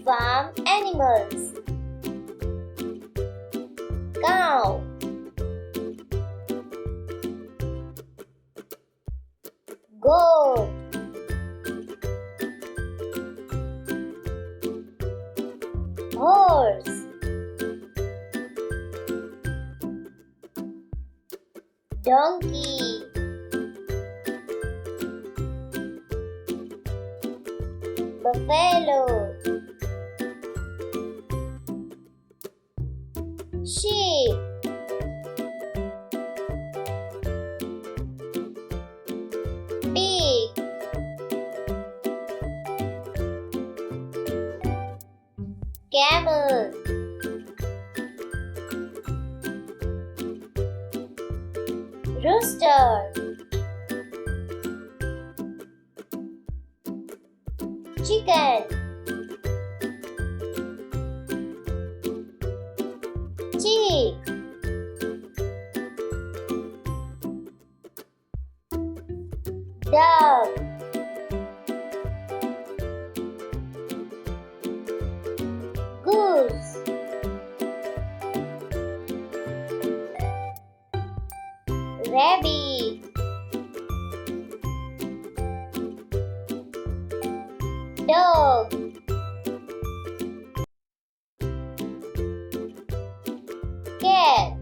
Farm animals. Cow, goat, horse, donkey, buffalo, sheep, pig, camel, rooster, chicken, chick, dove, goose, rabbit, dog, cat.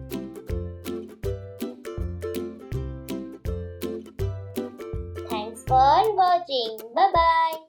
Thanks for watching. Bye bye.